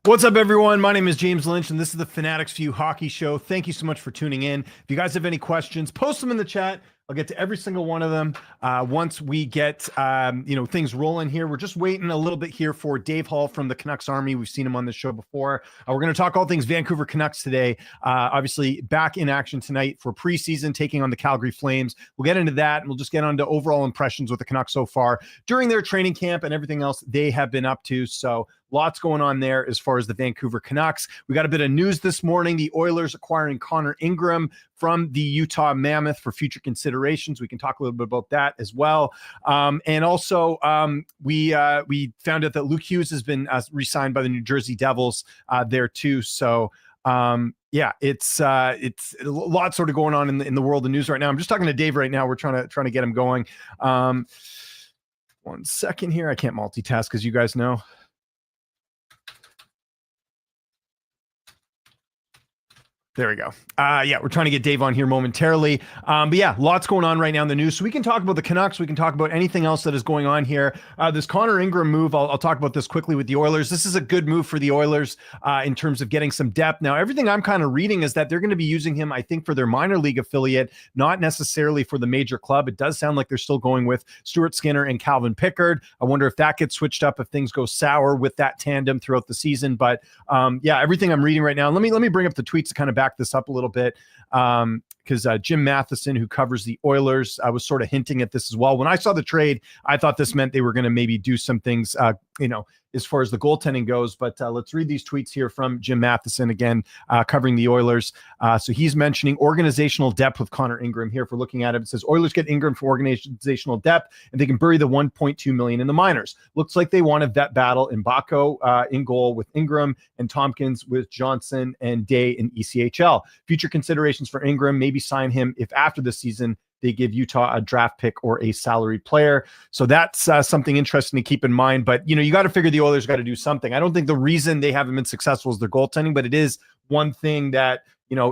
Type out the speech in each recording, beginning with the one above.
What's up, everyone? My name is James Lynch, and this is the Fanatics View Hockey Show. Thank you so much for tuning in. If you guys have any questions, post them in the chat. I'll get to every single one of them once we get things rolling here. We're just waiting a little bit here for Dave Hall from the Canucks Army. We've seen him on the show before. We're going to talk all things Vancouver Canucks today. Obviously, back in action tonight for preseason, taking on the Calgary Flames. We'll get into that, and we'll just get on to overall impressions with the Canucks so far during their training camp and everything else they have been up to. So lots going on there as far as the Vancouver Canucks. We got a bit of news this morning. The Oilers acquiring Connor Ingram from the Utah Mammoth for future considerations. We can talk a little bit about that as well. And also, we found out that Luke Hughes has been re-signed by the New Jersey Devils there too. So it's a lot sort of going on in the world of news right now. I'm just talking to Dave right now. We're trying to get him going. 1 second here. I can't multitask, as you guys know. There we go. We're trying to get Dave on here momentarily. But yeah, lots going on right now in the news. So we can talk about the Canucks. We can talk about anything else that is going on here. This Connor Ingram move, I'll talk about this quickly with the Oilers. This is a good move for the Oilers in terms of getting some depth. Now, everything I'm kind of reading is that they're going to be using him, I think, for their minor league affiliate, not necessarily for the major club. It does sound like they're still going with Stuart Skinner and Calvin Pickard. I wonder if that gets switched up if things go sour with that tandem throughout the season. But everything I'm reading right now, let me bring up the tweets to kind of back this up a little bit, because Jim Matheson, who covers the Oilers, was sort of hinting at this as well. When I saw the trade, I thought this meant they were going to maybe do some things, as far as the goaltending goes. But let's read these tweets here from Jim Matheson, again, covering the Oilers. So he's mentioning organizational depth with Connor Ingram here. If we're looking at it, it says Oilers get Ingram for organizational depth, and they can bury the $1.2 million in the minors. Looks like they want a vet battle in Mbako in goal with Ingram, and Tompkins with Johnson and Day in ECHL. Future considerations for Ingram, maybe sign him if after the season they give Utah a draft pick or a salary player. So that's something interesting to keep in mind. But, you got to figure the Oilers got to do something. I don't think the reason they haven't been successful is their goaltending, but it is one thing that,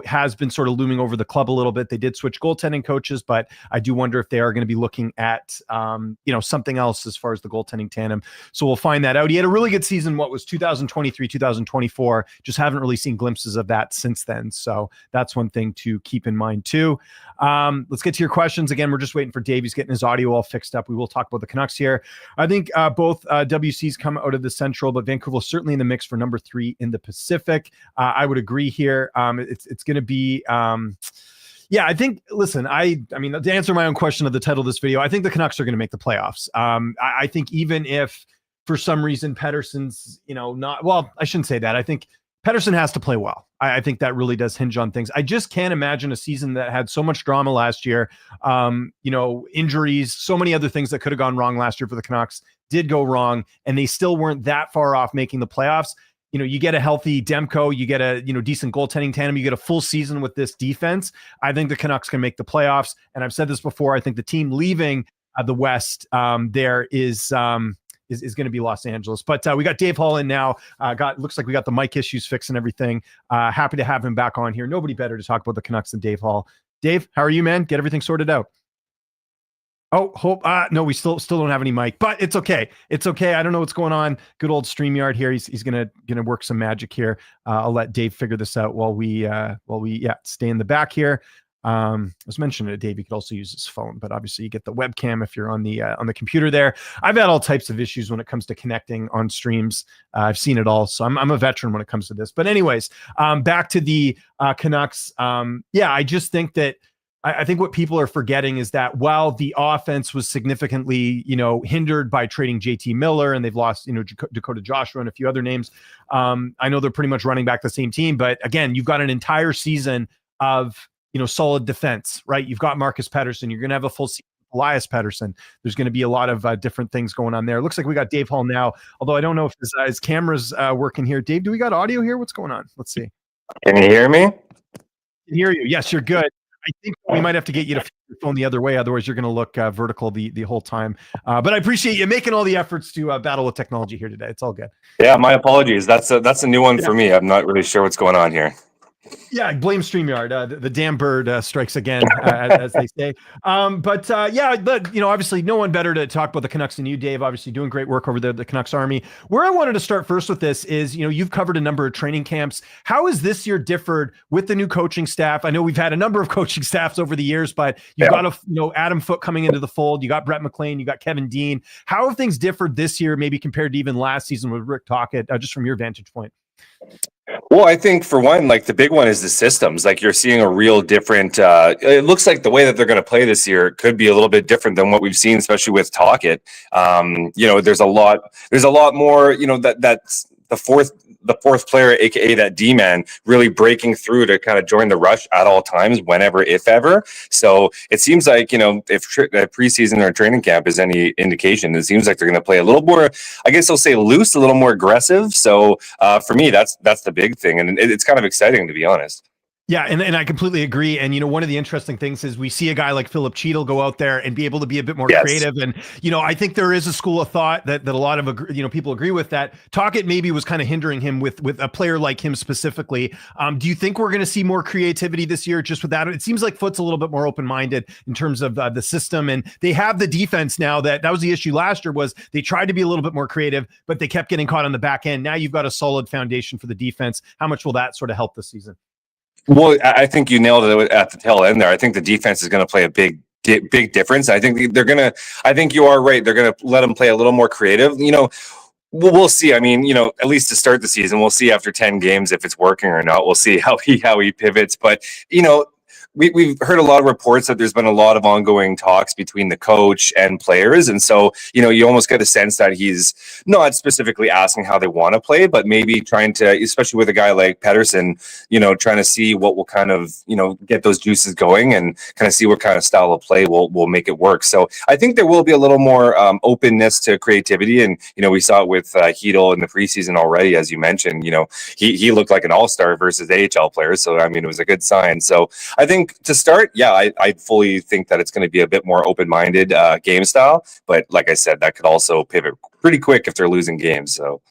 has been sort of looming over the club a little bit. They did switch goaltending coaches, but I do wonder if they are going to be looking at, something else as far as the goaltending tandem. So we'll find that out. He had a really good season. What was 2023, 2024, just haven't really seen glimpses of that since then. So that's one thing to keep in mind too. Let's get to your questions. Again, we're just waiting for Dave. He's getting his audio all fixed up. We will talk about the Canucks here. I think both WCs come out of the Central, but Vancouver certainly in the mix for number 3 in the Pacific. I would agree here. It's going to be, I think, listen, I mean, to answer my own question of the title of this video, I think the Canucks are going to make the playoffs. I think even if for some reason Pettersson's, I shouldn't say that. I think Pettersson has to play well. I think that really does hinge on things. I just can't imagine a season that had so much drama last year, injuries, so many other things that could have gone wrong last year for the Canucks did go wrong, and they still weren't that far off making the playoffs. You get a healthy Demko, you get a, decent goaltending tandem, you get a full season with this defense. I think the Canucks can make the playoffs. And I've said this before, I think the team leaving the West there is going to be Los Angeles. But we got Dave Hall in now. Looks like we got the mic issues fixed and everything. Happy to have him back on here. Nobody better to talk about the Canucks than Dave Hall. Dave, how are you, man? Get everything sorted out. Oh, hope. No, we still don't have any mic, but it's okay. It's okay. I don't know what's going on. Good old StreamYard here. He's gonna work some magic here. I'll let Dave figure this out while we stay in the back here. I was mentioning to Dave, you could also use his phone, but obviously you get the webcam if you're on the computer there. I've had all types of issues when it comes to connecting on streams. I've seen it all, so I'm a veteran when it comes to this. But anyways, back to the Canucks. I just think that. I think what people are forgetting is that while the offense was significantly, hindered by trading JT Miller, and they've lost, Dakota Joshua and a few other names. I know they're pretty much running back the same team, but again, you've got an entire season of, solid defense, right? You've got Marcus Pettersson. You're going to have a full season with Elias Pettersson. There's going to be a lot of different things going on there. It looks like we got Dave Hall now, although I don't know if his camera's working here. Dave, do we got audio here? What's going on? Let's see. Can you hear me? I can hear you. Yes, you're good. I think we might have to get you to flip your phone the other way. Otherwise, you're going to look vertical the whole time. But I appreciate you making all the efforts to battle with technology here today. It's all good. Yeah, my apologies. That's a new one for me. I'm not really sure what's going on here. Yeah, blame StreamYard. The damn bird strikes again, as they say. But obviously, no one better to talk about the Canucks than you, Dave. Obviously, doing great work over there at the Canucks Army. Where I wanted to start first with this is, you've covered a number of training camps. How has this year differed with the new coaching staff? I know we've had a number of coaching staffs over the years, but you've got Adam Foote coming into the fold. You got Brett McLean. You got Kevin Dean. How have things differed this year, maybe compared to even last season with Rick Tocchet, just from your vantage point? Well, I think for one, like the big one is the systems. Like you're seeing a real different. It looks like the way that they're going to play this year could be a little bit different than what we've seen, especially with Tocchet. There's a lot more. That's the fourth player, aka that D-man, really breaking through to kind of join the rush at all times, whenever, if ever. So it seems like, if preseason or training camp is any indication, it seems like they're going to play a little more, I guess I'll say loose, a little more aggressive. So for me, that's the big thing. And it's kind of exciting, to be honest. Yeah, and I completely agree. And, one of the interesting things is we see a guy like Philip Cheadle go out there and be able to be a bit more creative. And, I think there is a school of thought that a lot of, people agree with that. Tocchet maybe was kind of hindering him with a player like him specifically. Do you think we're going to see more creativity this year just with that? It seems like Foote's a little bit more open-minded in terms of the system. And they have the defense now that was the issue last year was they tried to be a little bit more creative, but they kept getting caught on the back end. Now you've got a solid foundation for the defense. How much will that sort of help this season? Well, I think you nailed it at the tail end there. I think the defense is going to play a big difference. I think I think you are right. They're going to let them play a little more creative. We'll see. I mean, at least to start the season, we'll see after 10 games if it's working or not. We'll see how he pivots. But, we've heard a lot of reports that there's been a lot of ongoing talks between the coach and players. And so, you almost get a sense that he's not specifically asking how they want to play, but maybe trying to, especially with a guy like Pettersson, trying to see what will kind of, get those juices going and kind of see what kind of style of play will make it work. So I think there will be a little more openness to creativity. And, we saw it with Hedl in the preseason already, as you mentioned. He looked like an all-star versus AHL players. So, I mean, it was a good sign. So I think to start, I fully think that it's going to be a bit more open-minded game style. But like I said, that could also pivot pretty quick if they're losing games. So.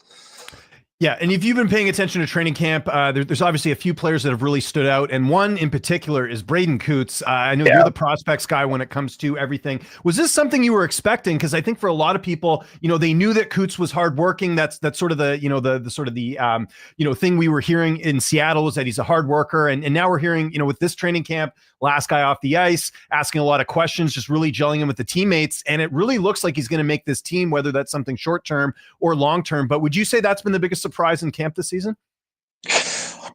Yeah, and if you've been paying attention to training camp, there's obviously a few players that have really stood out, and one in particular is Braden Coots. I know you're the prospects guy when it comes to everything. Was this something you were expecting? Because I think for a lot of people, they knew that Coots was hardworking. That's sort of the thing we were hearing in Seattle is that he's a hard worker, and now we're hearing with this training camp, last guy off the ice, asking a lot of questions, just really gelling in with the teammates, and it really looks like he's going to make this team, whether that's something short term or long term. But would you say that's been the biggest surprise in camp this season?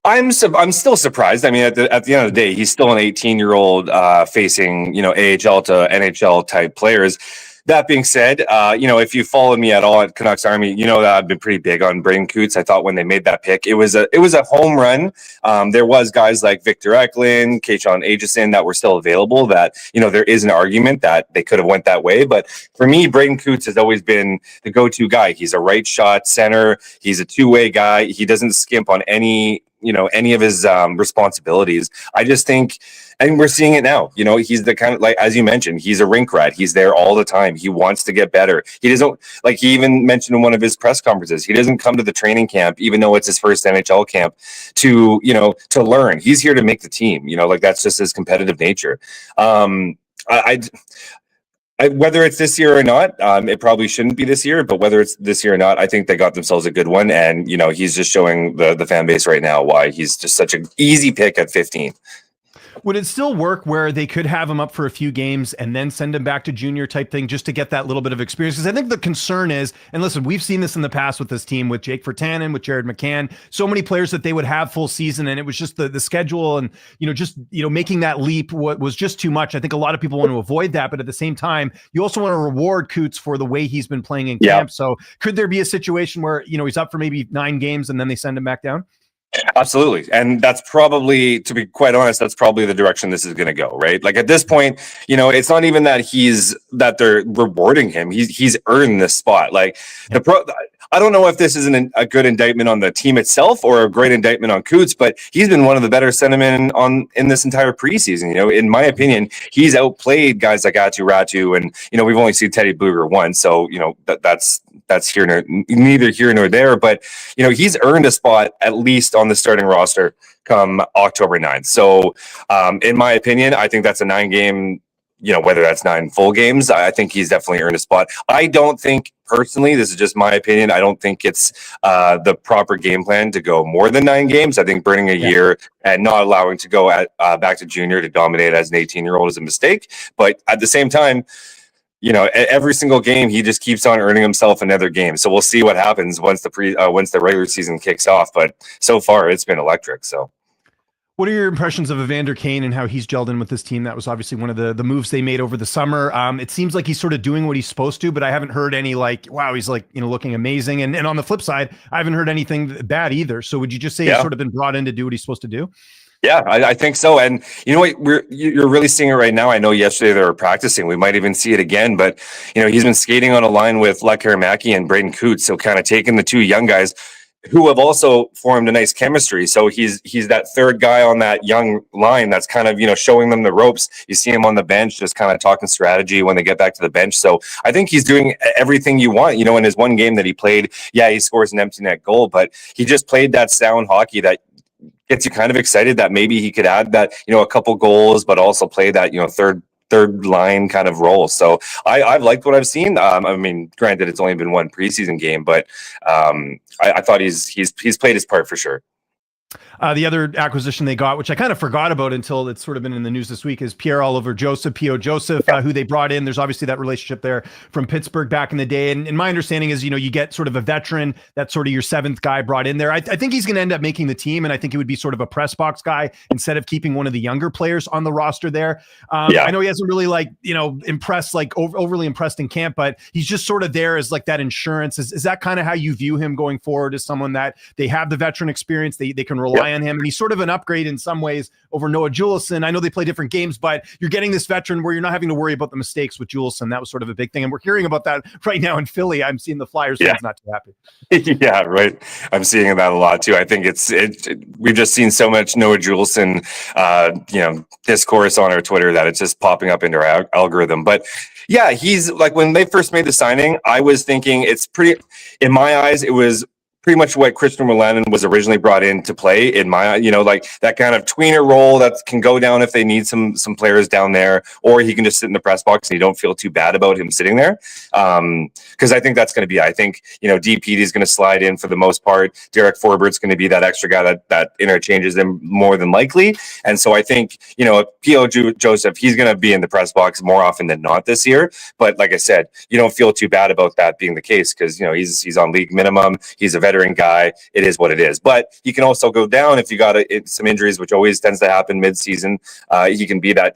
I'm still surprised. I mean, at the end of the day, he's still an 18-year-old facing AHL to NHL type players. That being said, if you followed me at all at Canucks Army, that I've been pretty big on Braden Coots. I thought when they made that pick, it was a home run. There was guys like Victor Eklund, Keishon Aitchison that were still available that, there is an argument that they could have went that way. But for me, Braden Coots has always been the go-to guy. He's a right shot center. He's a two-way guy. He doesn't skimp on any of his responsibilities. I just think, and we're seeing it now, he's the kind of, like, as you mentioned, he's a rink rat. He's there all the time. He wants to get better. He doesn't, like he even mentioned in one of his press conferences, he doesn't come to the training camp, even though it's his first NHL camp, to learn. He's here to make the team, that's just his competitive nature. Whether it's this year or not, it probably shouldn't be this year, but whether it's this year or not, I think they got themselves a good one. And, he's just showing the fan base right now why he's just such an easy pick at 15. Would it still work where they could have him up for a few games and then send him back to junior type thing just to get that little bit of experience? Because I think the concern is, and listen, we've seen this in the past with this team, with Jake Virtanen, with Jared McCann, so many players that they would have full season, and it was just the schedule and, making that leap was just too much. I think a lot of people want to avoid that, but at the same time, you also want to reward Coots for the way he's been playing in camp. So could there be a situation where, he's up for maybe 9 games and then they send him back down? Absolutely. And that's probably, to be quite honest, that's probably the direction this is going to go, right? Like at this point, it's not even that they're rewarding him. He's earned this spot. Like I don't know if this is a good indictment on the team itself or a great indictment on Coots, but he's been one of the better centermen in this entire preseason. You know, in my opinion, he's outplayed guys like Atu Ratu, and you know we've only seen Teddy Bluger once, so you know that's neither here nor there. But you know he's earned a spot at least on the starting roster come October 9th. So in my opinion, I think that's a 9-game. You know, whether that's 9 full games, I think he's definitely earned a spot. I don't think, personally, this is just my opinion, I don't think it's the proper game plan to go more than 9 games. I think burning a year and not allowing to go back to junior to dominate as an 18-year-old is a mistake. But at the same time, you know, every single game, he just keeps on earning himself another game. So we'll see what happens once the regular season kicks off. But so far, it's been electric. So. What are your impressions of Evander Kane and how he's gelled in with this team? That was obviously one of the moves they made over the summer. It seems like he's sort of doing what he's supposed to, but I haven't heard any like, wow, he's like, you know, looking amazing. And on the flip side, I haven't heard anything bad either. So would you just say he's sort of been brought in to do what he's supposed to do? Yeah, I think so. And you know what, you're really seeing it right now. I know yesterday they were practicing. We might even see it again, but you know, he's been skating on a line with Lekaramaki and Braden Coots. So kind of taking the two young guys who have also formed a nice chemistry. So he's that third guy on that young line that's kind of, you know, showing them the ropes. You see him on the bench, just kind of talking strategy when they get back to the bench. So I think he's doing everything you want. You know, in his one game that he played, he scores an empty net goal, but he just played that sound hockey that gets you kind of excited that maybe he could add that, you know, a couple goals, but also play that, you know, third line kind of role. So I've liked what I've seen. I mean, granted, it's only been one preseason game, but I thought he's played his part for sure. The other acquisition they got, which I kind of forgot about until it's sort of been in the news this week, is Pierre-Olivier Joseph, P.O. Joseph, who they brought in. There's obviously that relationship there from Pittsburgh back in the day. And my understanding is, you know, you get sort of a veteran, that's sort of your 7th guy brought in there. I think he's going to end up making the team, and I think he would be sort of a press box guy instead of keeping one of the younger players on the roster there. I know he hasn't really impressed, overly impressed in camp, but he's just sort of there as like that insurance. Is that kind of how you view him going forward, as someone that they have the veteran experience, they can rely on him, and he's sort of an upgrade in some ways over Noah Juleson. I know they play different games, but you're getting this veteran where you're not having to worry about the mistakes with Juleson. That was sort of a big thing, and we're hearing about that right now in Philly. I'm seeing the Flyers fans not too happy. Yeah, right. I'm seeing that a lot too. I think we've just seen so much Noah Juleson, discourse on our Twitter that it's just popping up into our algorithm. But yeah, he's like, when they first made the signing, I was thinking in my eyes, it was pretty much what Christian Wolanin was originally brought in to play, in my, like that kind of tweener role that can go down if they need some players down there, or he can just sit in the press box and you don't feel too bad about him sitting there. Because I think that's going to be, DPD is going to slide in for the most part. Derek Forbert's going to be that extra guy that interchanges them more than likely. And so I think, P.O. Joseph, he's going to be in the press box more often than not this year. But like I said, you don't feel too bad about that being the case because, he's on league minimum. He's a veteran guy. It is what it is. But he can also go down if you got some injuries, which always tends to happen mid-season. He can be that,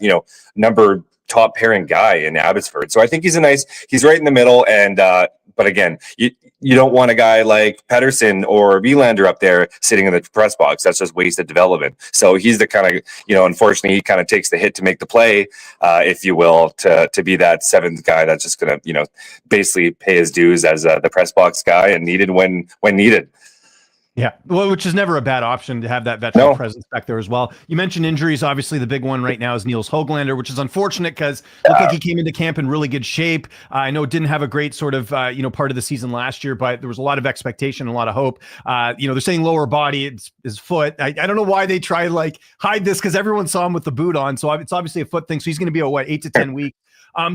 number top pairing guy in Abbotsford. So I think he's right in the middle. And, but again, you don't want a guy like Pettersson or Wielander up there sitting in the press box. That's just wasted development. So he's the kind of, unfortunately, he kind of takes the hit to make the play, if you will, to be that 7th guy that's just going to, basically pay his dues as the press box guy and needed when needed. Yeah, well, which is never a bad option to have that veteran presence back there as well. You mentioned injuries. Obviously, the big one right now is Niels Höglander, which is unfortunate because it looked like he came into camp in really good shape. I know it didn't have a great sort of, part of the season last year, but there was a lot of expectation, a lot of hope. They're saying lower body, it's his foot. I don't know why they try hide this because everyone saw him with the boot on. So it's obviously a foot thing. So he's going to be 8 to 10 weeks.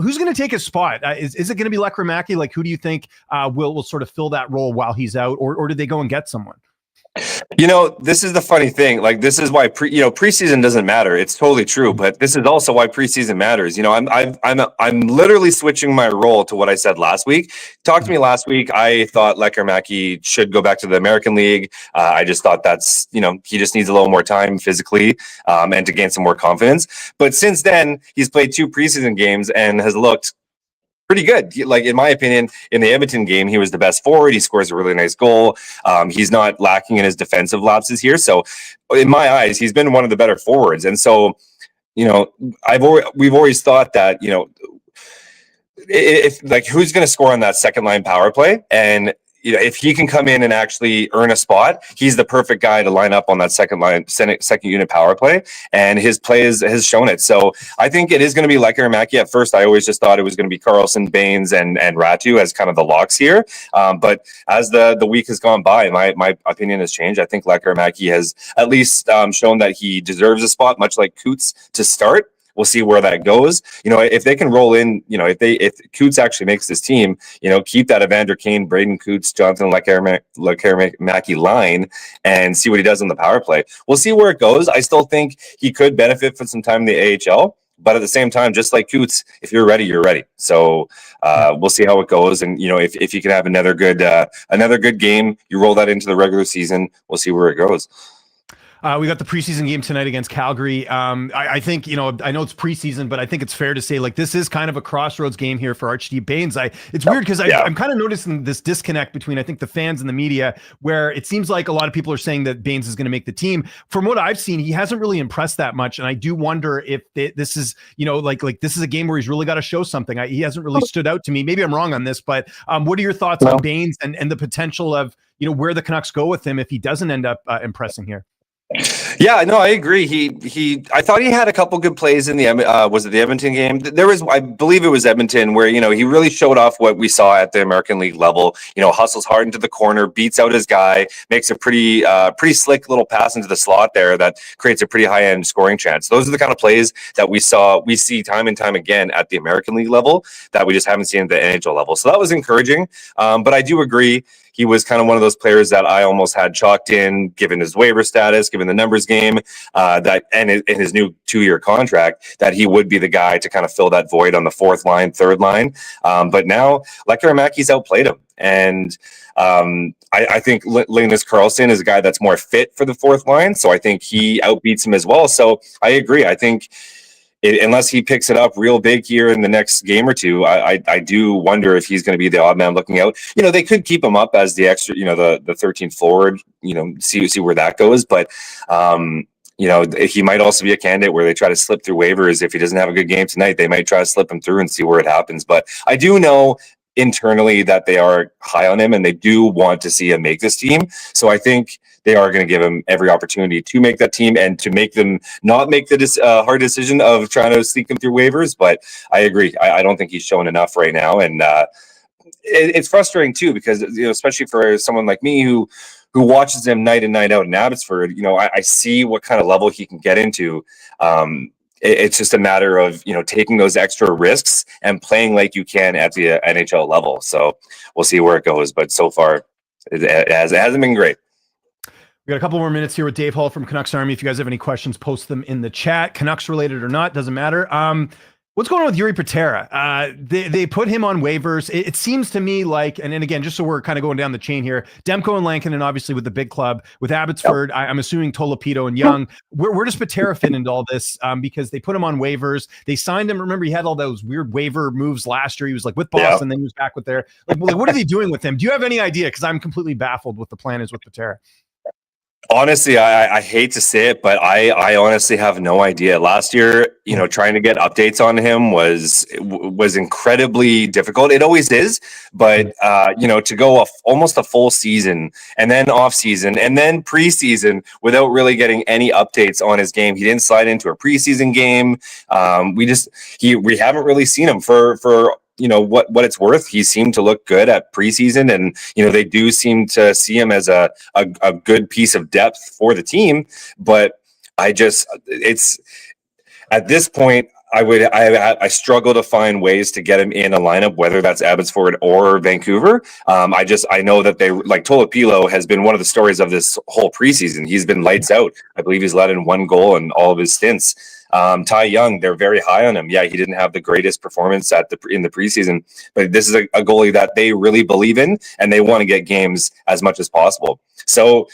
Who's going to take his spot? Is it going to be Lekaramaki? Who do you think will sort of fill that role while he's out, or did they go and get someone? This is the funny thing. This is why preseason doesn't matter. It's totally true, but this is also why preseason matters. I'm literally switching my role to what I said last week. Talked to me last week. I thought Lekaramaki should go back to the American League. I just thought that's he just needs a little more time physically and to gain some more confidence. But since then, he's played 2 preseason games and has looked pretty good. In my opinion, in the Edmonton game, he was the best forward. He scores a really nice goal. He's not lacking in his defensive lapses here. So in my eyes, he's been one of the better forwards. And so, we've always thought that, if who's going to score on that second line power play? And if he can come in and actually earn a spot, he's the perfect guy to line up on that second unit power play, and his play has shown it. So I think it is going to be like Aramaki. At first, I always just thought it was going to be Carlson, Baines, and Ratu as kind of the locks here. But as the week has gone by, my opinion has changed. I think Lek Aramaki has at least shown that he deserves a spot, much like Coots, to start. We'll see where that goes. If they can roll in, if Coots actually makes this team, keep that Evander Kane, Braden Coots, Jonathan Lekaramaki line and see what he does on the power play. We'll see where it goes. I still think he could benefit from some time in the AHL. But at the same time, just like Coots, if you're ready, you're ready. So we'll see how it goes. And, if you can have another good game, you roll that into the regular season, we'll see where it goes. We got the preseason game tonight against Calgary. I think, I know it's preseason, but I think it's fair to say this is kind of a crossroads game here for Archie Baines. It's weird because I'm kind of noticing this disconnect between, I think, the fans and the media, where it seems like a lot of people are saying that Baines is going to make the team. From what I've seen, he hasn't really impressed that much. And I do wonder if this is, this is a game where he's really got to show something. He hasn't really stood out to me. Maybe I'm wrong on this, but what are your thoughts on Baines and the potential of, where the Canucks go with him if he doesn't end up impressing here? Yeah, no, I agree. I thought he had a couple good plays in was it the Edmonton game? There was, I believe it was Edmonton, where, he really showed off what we saw at the American League level, hustles hard into the corner, beats out his guy, makes a pretty slick little pass into the slot there that creates a pretty high end scoring chance. Those are the kind of plays that we see time and time again at the American League level that we just haven't seen at the NHL level. So that was encouraging. But I do agree. He was kind of one of those players that I almost had chalked in, given his waiver status, given the numbers game, and in his new 2-year contract, that he would be the guy to kind of fill that void on the fourth line, third line. But now Lekkerimäki's outplayed him. And I think Linus Karlsson is a guy that's more fit for the fourth line. So I think he outbeats him as well. So I agree. I think unless he picks it up real big here in the next game or two, I do wonder if he's going to be the odd man looking out. They could keep him up as the extra, the 13th forward, see where that goes. But, he might also be a candidate where they try to slip through waivers. If he doesn't have a good game tonight, they might try to slip him through and see where it happens. But I do know internally that they are high on him and they do want to see him make this team. So I think they are going to give him every opportunity to make that team and to make them not make the hard decision of trying to sneak them through waivers. But I agree. I don't think he's shown enough right now. And it's frustrating too, because, especially for someone like me who watches him night in, night out in Abbotsford, I see what kind of level he can get into. It's just a matter of, taking those extra risks and playing like you can at the NHL level. So we'll see where it goes. But so far, it hasn't been great. We got a couple more minutes here with Dave Hall from Canucks Army. If you guys have any questions, post them in the chat. Canucks related or not, doesn't matter. What's going on with Yuri Patera? They put him on waivers. It seems to me like, and then again, just so we're kind of going down the chain here, Demko and Lankin, and obviously with the big club, with Abbotsford, yep. I'm assuming Tolopito and Young. Where does Patera fit into all this? Because they put him on waivers. They signed him. Remember, he had all those weird waiver moves last year. He was like with Boston, then he was back with their, what are they doing with him? Do you have any idea? Because I'm completely baffled what the plan is with Patera. Honestly, I hate to say it, but I honestly have no idea. Last year, trying to get updates on him was incredibly difficult. It always is, but to go almost a full season and then off season and then preseason without really getting any updates on his game. He didn't slide into a preseason game. We haven't really seen him for what it's worth. He seemed to look good at preseason, and they do seem to see him as a good piece of depth for the team. But it's at this point, I struggle to find ways to get him in a lineup, whether that's Abbotsford or Vancouver. I know that they like Tolopilo has been one of the stories of this whole preseason. He's been lights out. I believe he's let in 1 goal in all of his stints. Ty Young, they're very high on him. Yeah, he didn't have the greatest performance in the preseason, but this is a goalie that they really believe in, and they want to get games as much as possible. So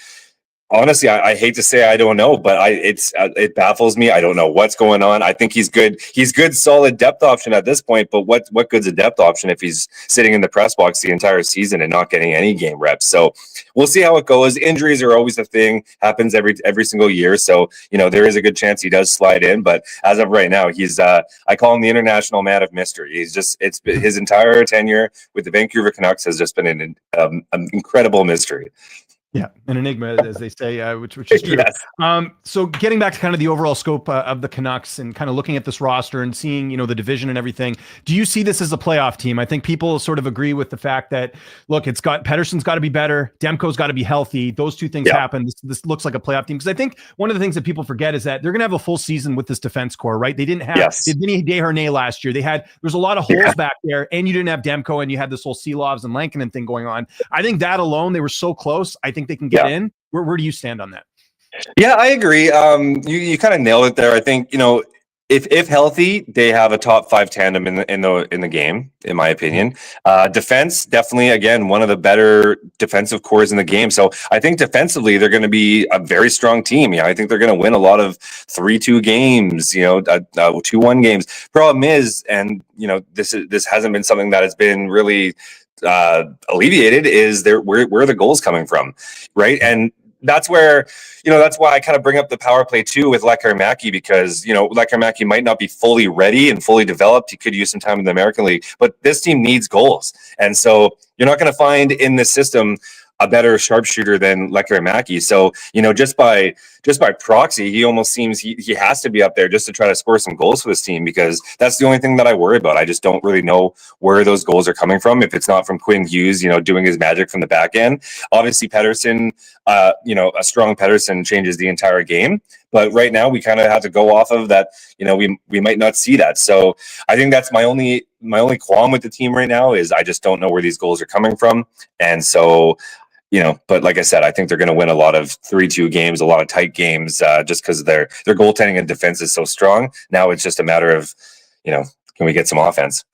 Honestly, I hate to say I don't know, but it baffles me. I don't know what's going on. I think he's good. He's good, solid depth option at this point. But what good's a depth option if he's sitting in the press box the entire season and not getting any game reps? So we'll see how it goes. Injuries are always a thing. Happens every single year. So there is a good chance he does slide in. But as of right now, he's I call him the international man of mystery. It's been, his entire tenure with the Vancouver Canucks has just been an incredible mystery. Yeah, an enigma, as they say, which is true. Yes. So getting back to kind of the overall scope of the Canucks and kind of looking at this roster and seeing, the division and everything, do you see this as a playoff team? I think people sort of agree with the fact that, look, Pettersson's got to be better, Demko's got to be healthy. Those two things happen. This looks like a playoff team, because I think one of the things that people forget is that they're going to have a full season with this defense core, right? They didn't have Vinny Desharnais last year. There's a lot of holes back there, and you didn't have Demko, and you had this whole Seelovs and Lankinen thing going on. I think that alone, they were so close. I think they can get in. Where do you stand on that? Yeah, I agree. You kind of nailed it there. I think if healthy, they have a top 5 tandem in the game, in my opinion. Defense, definitely, again, one of the better defensive cores in the game. So I think defensively, they're going to be a very strong team. I think they're going to win a lot of 3-2 games, 2-1 games. Problem is, and this hasn't been something that has been really alleviated, is where are the goals coming from, right? And that's where, that's why I kind of bring up the power play too with Lekkerimäki, because, Lekkerimäki might not be fully ready and fully developed. He could use some time in the American League, but this team needs goals. And so you're not going to find in this system a better sharpshooter than Lekkerimäki. So, just by proxy, he almost seems he has to be up there just to try to score some goals for this team, because that's the only thing that I worry about. I just don't really know where those goals are coming from. If it's not from Quinn Hughes, doing his magic from the back end. Obviously, Pettersson, a strong Pettersson changes the entire game. But right now, we kind of have to go off of that. We might not see that. So I think that's my only qualm with the team right now, is I just don't know where these goals are coming from. And so, but like I said, I think they're going to win a lot of 3-2 games, a lot of tight games, just because their goaltending and defense is so strong. Now it's just a matter of, can we get some offense?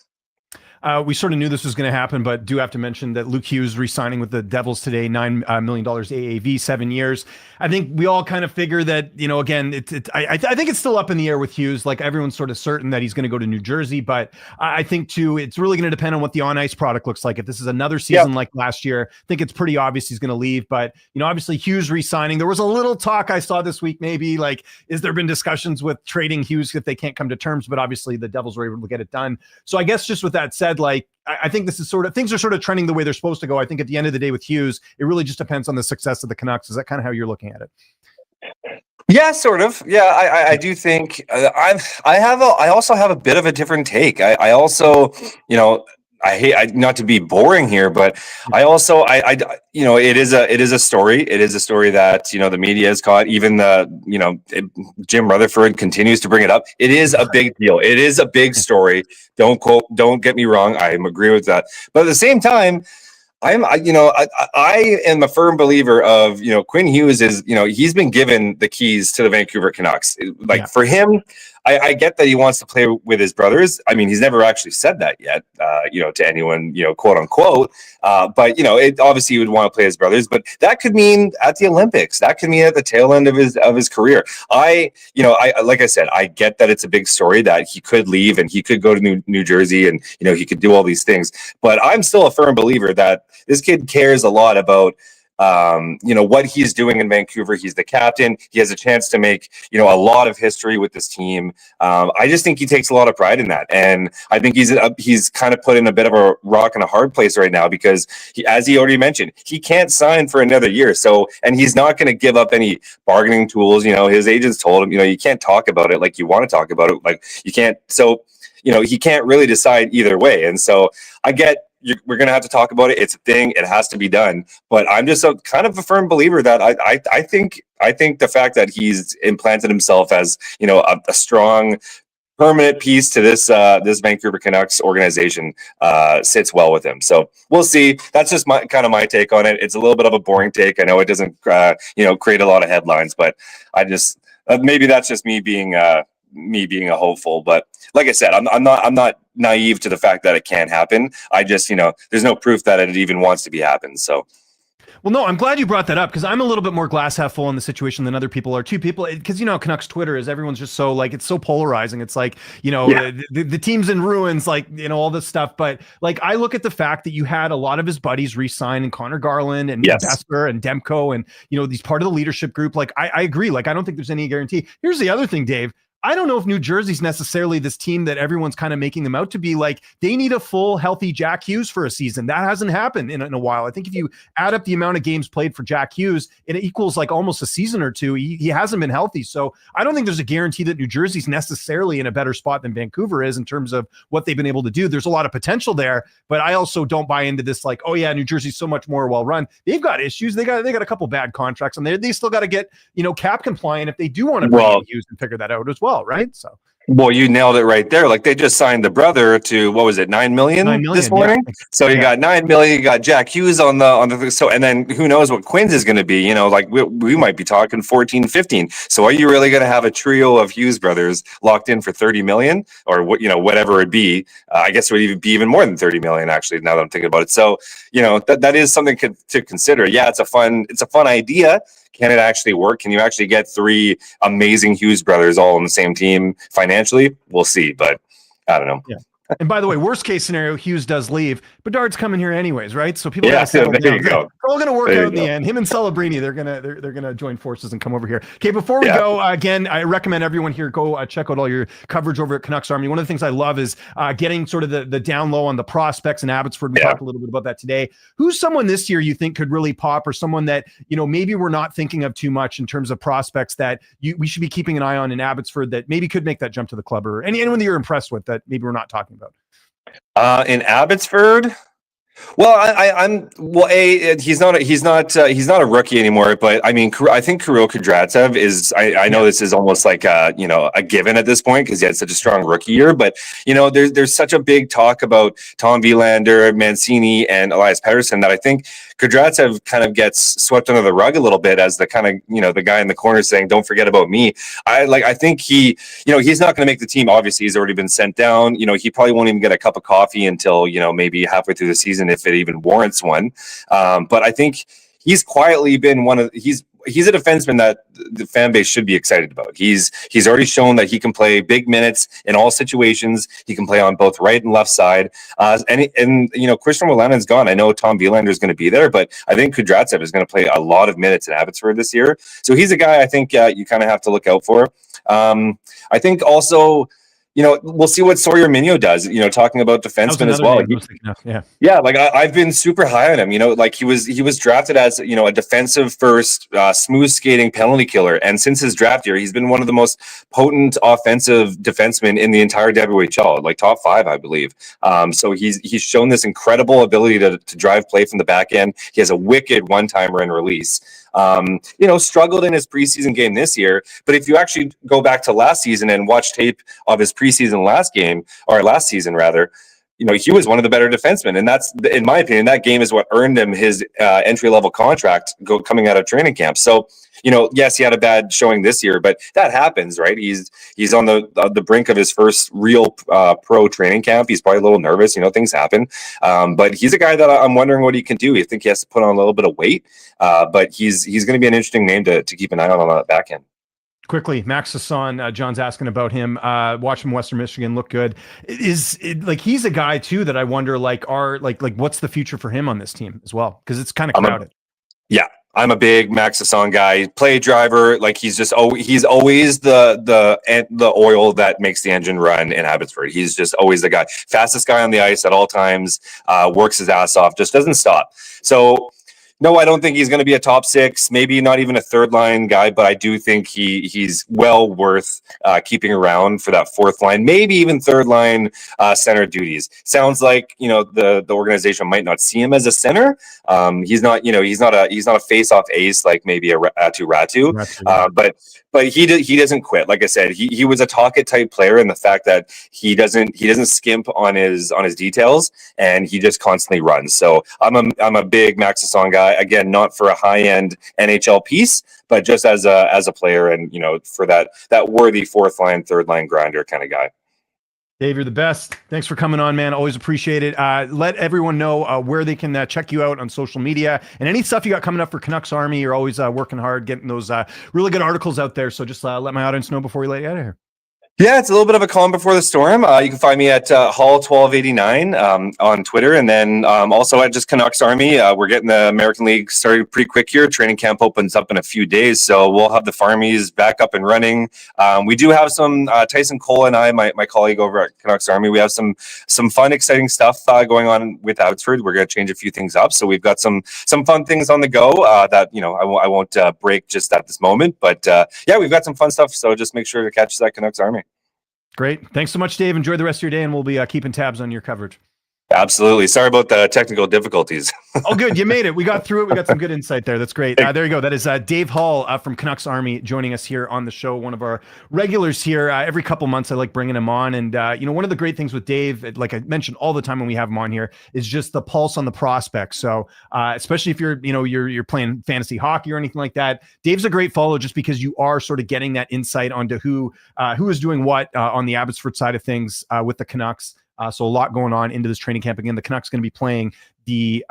We sort of knew this was going to happen, but do have to mention that Luke Hughes re-signing with the Devils today, $9 million AAV, 7 years. I think we all kind of figure that, again, I think it's still up in the air with Hughes. Like, everyone's sort of certain that he's going to go to New Jersey, but I think too, it's really going to depend on what the on-ice product looks like. If this is another season like last year, I think it's pretty obvious he's going to leave. But, obviously Hughes re-signing, there was a little talk I saw this week, maybe like, is there been discussions with trading Hughes if they can't come to terms? But obviously the Devils were able to get it done. So I guess just with that said, like, I think this is things are sort of trending the way they're supposed to go. I think at the end of the day with Hughes, it really just depends on the success of the Canucks. Is that kind of how you're looking at it? Yeah, sort of. Yeah, I do think I also have a bit of a different take. I also, I hate not to be boring here, but I also, it is a story. It is a story that, the media has caught. Even Jim Rutherford continues to bring it up. It is a big deal. It is a big story. Don't get me wrong. I agree with that. But at the same time, I am a firm believer of, Quinn Hughes is, he's been given the keys to the Vancouver Canucks. For him, I get that he wants to play with his brothers. I mean, he's never actually said that yet, to anyone, quote unquote. But it obviously he would want to play his brothers. But that could mean at the Olympics. That could mean at the tail end of his career. I like I said, I get that it's a big story that he could leave and he could go to New Jersey and he could do all these things. But I'm still a firm believer that this kid cares a lot about what he's doing in Vancouver. He's the captain. He has a chance to make, a lot of history with this team. I just think he takes a lot of pride in that. And I think he's kind of put in a bit of a rock and a hard place right now, because as he already mentioned, he can't sign for another year. So, and he's not going to give up any bargaining tools. His agents told him, you can't talk about it like you want to talk about it. Like you can't. So, he can't really decide either way. And so I get, we're going to have to talk about it. It's a thing. It has to be done. But I'm just kind of a firm believer that I think the fact that he's implanted himself as, a strong, permanent piece to this Vancouver Canucks organization sits well with him. So we'll see. That's just my take on it. It's a little bit of a boring take. I know it doesn't, create a lot of headlines, but I just, maybe that's just me being a hopeful. But like I said, I'm not naive to the fact that it can happen. I just, there's no proof that it even wants to be happen. So. Well, no, I'm glad you brought that up because I'm a little bit more glass half full in the situation than other people are. Two people, because Canucks Twitter is everyone's just so like it's so polarizing. It's like Yeah. the team's in ruins, like all this stuff. But like I look at the fact that you had a lot of his buddies resign, and Connor Garland and Yes. Besser and Demko, and these part of the leadership group. Like I agree. Like I don't think there's any guarantee. Here's the other thing, Dave. I don't know if New Jersey's necessarily this team that everyone's kind of making them out to be. Like they need a full, healthy Jack Hughes for a season. That hasn't happened in a while. I think if you add up the amount of games played for Jack Hughes, it equals like almost a season or two. He hasn't been healthy. So I don't think there's a guarantee that New Jersey's necessarily in a better spot than Vancouver is in terms of what they've been able to do. There's a lot of potential there, but I also don't buy into this like, oh yeah, New Jersey's so much more well run. They've got issues. They got a couple bad contracts and they still got to get, cap compliant if they do want to bring in Hughes and figure that out as well, right? So well, you nailed it right there. Like they just signed the brother to what was it, 9 million, this morning? Yeah. So you got 9 million, you got Jack Hughes on the so, and then who knows what Quinn's is going to be? Like we might be talking 14, 15. So are you really going to have a trio of Hughes brothers locked in for 30 million or what? Whatever it be. I guess it would even be even more than 30 million actually. Now that I'm thinking about it, so that is something to consider. Yeah, it's a fun idea. Can it actually work? Can you actually get three amazing Hughes brothers all on the same team financially? We'll see, but I don't know. Yeah. And by the way, worst case scenario, Hughes does leave. Bedard's coming here anyways, right? So people gotta settle down. It's all going to work out in the end. Him and Celebrini, they're gonna join forces and come over here. Okay, before we go, again, I recommend everyone here go check out all your coverage over at Canucks Army. One of the things I love is getting sort of the down low on the prospects in Abbotsford. We talked a little bit about that today. Who's someone this year you think could really pop, or someone that maybe we're not thinking of too much in terms of prospects that we should be keeping an eye on in Abbotsford that maybe could make that jump to the club, or anyone that you're impressed with that maybe we're not talking about? In Abbotsford, well, I'm well. He's not a rookie anymore. But I mean, I think Kirill Kudryavtsev is. I know this is almost like a given at this point because he had such a strong rookie year. But there's such a big talk about Tom Wielander, Mancini, and Elias Pettersson that I think Kudryavtsev kind of gets swept under the rug a little bit as the kind of the guy in the corner saying, "Don't forget about me." I think he's not going to make the team. Obviously, he's already been sent down. He probably won't even get a cup of coffee until maybe halfway through the season, if it even warrants one. But I think he's quietly been he's a defenseman that the fan base should be excited about. He's already shown that he can play big minutes in all situations. He can play on both right and left side. And Christian Wolanin's gone. I know Tom Wielander is going to be there, but I think Kudryavtsev is going to play a lot of minutes in Abbotsford this year. So he's a guy I think you kind of have to look out for. I think also, we'll see what Sawyer Minyo does, talking about defensemen as well. I've been super high on him, he was drafted as, a defensive first, smooth skating penalty killer. And since his draft year, he's been one of the most potent offensive defensemen in the entire WHL, like top 5, I believe. So he's shown this incredible ability to drive play from the back end. He has a wicked one-timer and release. Struggled in his preseason game this year. But if you actually go back to last season and watch tape of his preseason last season rather, he was one of the better defensemen. And that's, in my opinion, that game is what earned him his entry-level contract coming out of training camp. So, yes, he had a bad showing this year, but that happens, right? He's on the brink of his first real pro training camp. He's probably a little nervous, things happen. But he's a guy that I'm wondering what he can do. You think he has to put on a little bit of weight, but he's going to be an interesting name to keep an eye on the back end. Quickly, Max Sasson, John's asking about him. Watch him, Western Michigan, look good. He's a guy too that I wonder, what's the future for him on this team as well? Because it's kind of crowded. I'm a big Max Sasson guy, play driver. He's always the oil that makes the engine run in Abbotsford. He's just always the guy, fastest guy on the ice at all times. Works his ass off, just doesn't stop. So. No, I don't think he's going to be a top 6, maybe not even a third line guy, but I do think he's well worth keeping around for that fourth line, maybe even third line center duties. Sounds like the organization might not see him as a center. He's not a face-off ace like maybe a Ratu. But he doesn't quit. Like I said, he was a Talkett type player, and the fact that he doesn't skimp on his details, and he just constantly runs. So I'm a big Max Sasson guy. Again, not for a high-end NHL piece, but just as a player, and for that worthy fourth line, third line grinder kind of guy. Dave, you're the best. Thanks for coming on, man. Always appreciate it. Let everyone know where they can check you out on social media and any stuff you got coming up for Canucks Army. You're always working hard, getting those really good articles out there. So just let my audience know before we let you out of here. Yeah, it's a little bit of a calm before the storm. You can find me at Hall 1289 on Twitter, and then also at just Canucks Army. We're getting the American League started pretty quick here. Training camp opens up in a few days, so we'll have the Farmies back up and running. We do have some Tyson Cole and I, my colleague over at Canucks Army. We have some fun, exciting stuff going on with Abbotsford. We're going to change a few things up, so we've got some fun things on the go that I won't break just at this moment. But yeah, we've got some fun stuff. So just make sure to catch us at Canucks Army. Great. Thanks so much, Dave. Enjoy the rest of your day, and we'll be keeping tabs on your coverage. Absolutely. Sorry about the technical difficulties. Oh, good. You made it. We got through it. We got some good insight there. That's great. There you go. That is Dave Hall from Canucks Army joining us here on the show. One of our regulars here. Every couple months, I like bringing him on. And, one of the great things with Dave, like I mentioned all the time when we have him on here, is just the pulse on the prospects. So especially if you're playing fantasy hockey or anything like that, Dave's a great follow just because you are sort of getting that insight onto who is doing what on the Abbotsford side of things with the Canucks. So a lot going on into this training camp. Again, the Canucks going to be playing the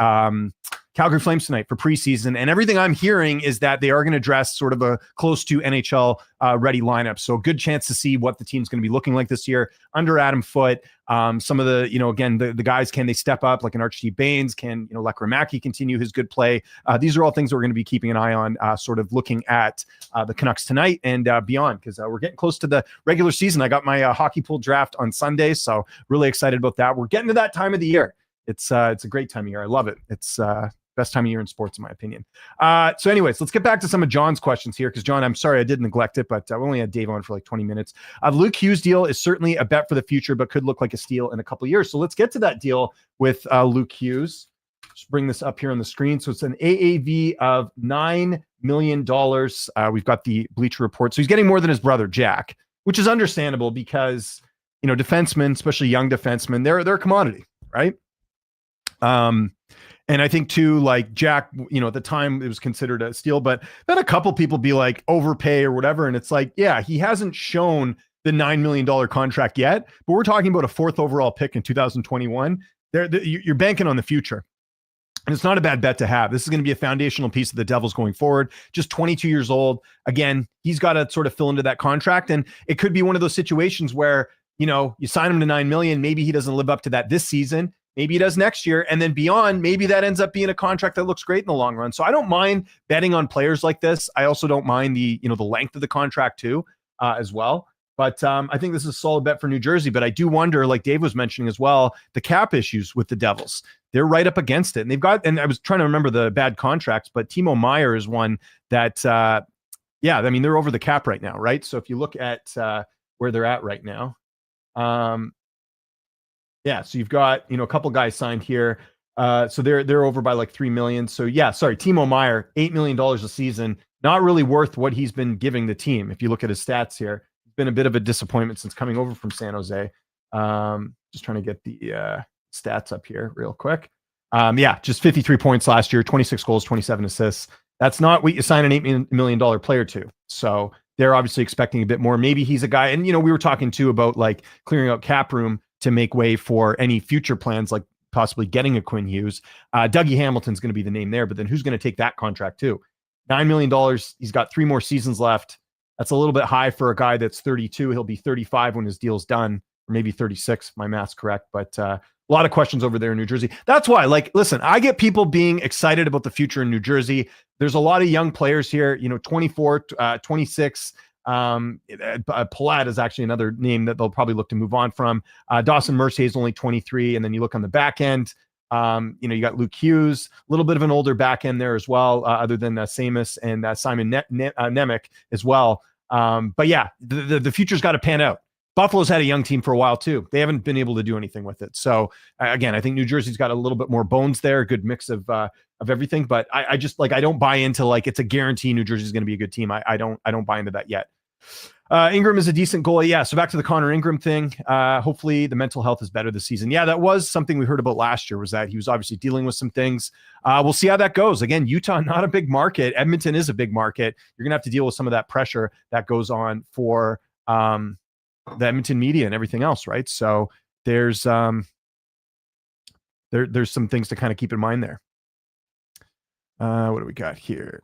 Calgary Flames tonight for preseason. And everything I'm hearing is that they are going to dress sort of a close to NHL ready lineup. So a good chance to see what the team's going to be looking like this year under Adam Foote. Some of the, again, the guys, can they step up like an Archie Bains? Can, Lekramaki continue his good play? These are all things that we're going to be keeping an eye on, sort of looking at the Canucks tonight and beyond, because we're getting close to the regular season. I got my hockey pool draft on Sunday, so really excited about that. We're getting to that time of the year. It's a great time of year. I love it. It's best time of year in sports, in my opinion. So anyways, let's get back to some of John's questions here, because John, I'm sorry I did neglect it, but we only had Dave on for like 20 minutes. Luke Hughes deal is certainly a bet for the future, but could look like a steal in a couple of years. So let's get to that deal with Luke Hughes. Just bring this up here on the screen. So it's an AAV of $9 million. We've got the Bleacher Report. So he's getting more than his brother, Jack, which is understandable because, defensemen, especially young defensemen, they're a commodity, right? And I think too, like Jack, at the time it was considered a steal, but then a couple people be like overpay or whatever. And it's like, yeah, he hasn't shown the $9 million contract yet, but we're talking about a 4th overall pick in 2021. You're banking on the future. And it's not a bad bet to have. This is going to be a foundational piece of the Devils going forward. Just 22 years old. Again, he's got to sort of fill into that contract. And it could be one of those situations where, you sign him to $9 million. Maybe he doesn't live up to that this season. Maybe he does next year. And then beyond, maybe that ends up being a contract that looks great in the long run. So I don't mind betting on players like this. I also don't mind the length of the contract too, as well. But I think this is a solid bet for New Jersey. But I do wonder, like Dave was mentioning as well, the cap issues with the Devils. They're right up against it. And they've got, and I was trying to remember the bad contracts, but Timo Meier is one that, they're over the cap right now, right? So if you look at where they're at right now, so you've got, a couple guys signed here. So they're over by like 3 million. So Timo Meier, $8 million a season, not really worth what he's been giving the team. If you look at his stats here, it's been a bit of a disappointment since coming over from San Jose. Just trying to get the stats up here real quick. Just 53 points last year, 26 goals, 27 assists. That's not what you sign an $8 million player to. So they're obviously expecting a bit more. Maybe he's a guy, and we were talking too about like clearing out cap room to make way for any future plans, like possibly getting a Quinn Hughes. Dougie Hamilton's going to be the name there, but then who's going to take that contract too? $9 million. He's got 3 more seasons left. That's a little bit high for a guy that's 32. He'll be 35 when his deal's done, or maybe 36. My math's correct, but a lot of questions over there in New Jersey. That's why, listen, I get people being excited about the future in New Jersey. There's a lot of young players here, 24, 26. Palat is actually another name that they'll probably look to move on from. Dawson Mercier is only 23. And then you look on the back end, you got Luke Hughes, a little bit of an older back end there as well, other than Samus and Simon Nemec as well. But yeah, the future's got to pan out. Buffalo's had a young team for a while too. They haven't been able to do anything with it. So again, I think New Jersey's got a little bit more bones there, a good mix of everything. But I just I don't buy into it's a guarantee New Jersey's going to be a good team. I don't buy into that yet. Ingram is a decent goalie. Yeah. So back to the Connor Ingram thing. Hopefully the mental health is better this season. Yeah, that was something we heard about last year, was that he was obviously dealing with some things. We'll see how that goes. Again, Utah, not a big market. Edmonton is a big market. You're going to have to deal with some of that pressure that goes on for the Edmonton media and everything else, right? So there's some things to kind of keep in mind there. What do we got here?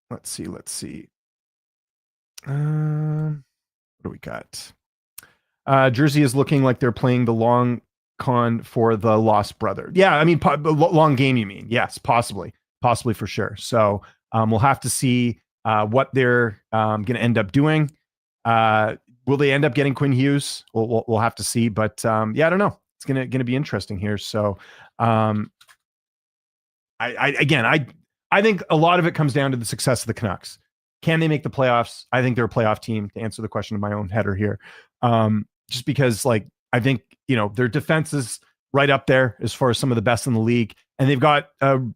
Let's see. What do we got? Jersey is looking like they're playing the long con for the lost brother. Yeah, I mean, long game, you mean? Yes, possibly for sure. So we'll have to see what they're going to end up doing. Will they end up getting Quinn Hughes? We'll have to see. But yeah, I don't know. It's gonna be interesting here. So I think a lot of it comes down to the success of the Canucks. Can they make the playoffs? I think they're a playoff team, to answer the question of my own header here. Just because, like, I think, their defense is right up there as far as some of the best in the league. And they've got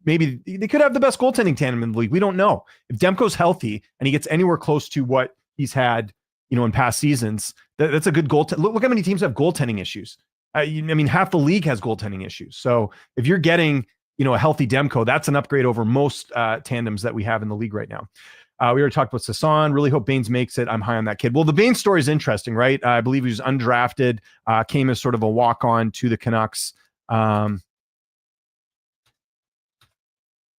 maybe they could have the best goaltending tandem in the league. We don't know. If Demko's healthy and he gets anywhere close to what he's had, in past seasons, that's a good goaltender. Look how many teams have goaltending issues. I mean, half the league has goaltending issues. So if you're getting, a healthy Demko, that's an upgrade over most tandems that we have in the league right now. We already talked about Sasson. Really hope Baines makes it. I'm high on that kid. Well, the Baines story is interesting, right? I believe he was undrafted, came as sort of a walk-on to the Canucks.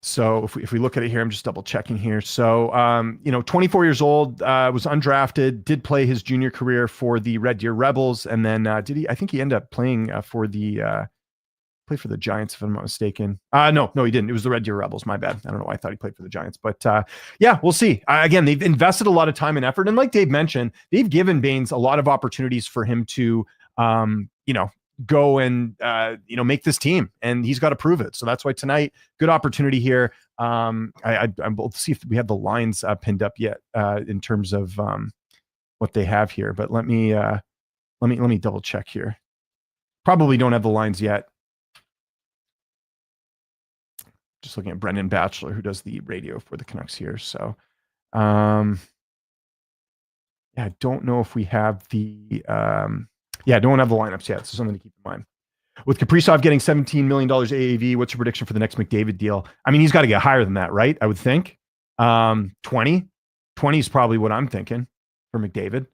So if we look at it here, I'm just double checking here. So, 24 years old, was undrafted, did play his junior career for the Red Deer Rebels. And then I think he ended up playing for the Giants, if I'm not mistaken. No, he didn't. It was the Red Deer Rebels. My bad. I don't know why I thought he played for the Giants, but yeah, we'll see. Again, they've invested a lot of time and effort. And like Dave mentioned, they've given Baines a lot of opportunities for him to, go and, make this team, and he's got to prove it. So that's why tonight, good opportunity here. We'll see if we have the lines pinned up yet in terms of what they have here, but let me double check here. Probably don't have the lines yet. Just looking at Brendan Batchelor, who does the radio for the Canucks here. So, yeah, I don't know if we have the, don't have the lineups yet. So something to keep in mind. With Kaprizov getting $17 million AAV, what's your prediction for the next McDavid deal? I mean, he's got to get higher than that, right? I would think 20 is probably what I'm thinking for McDavid.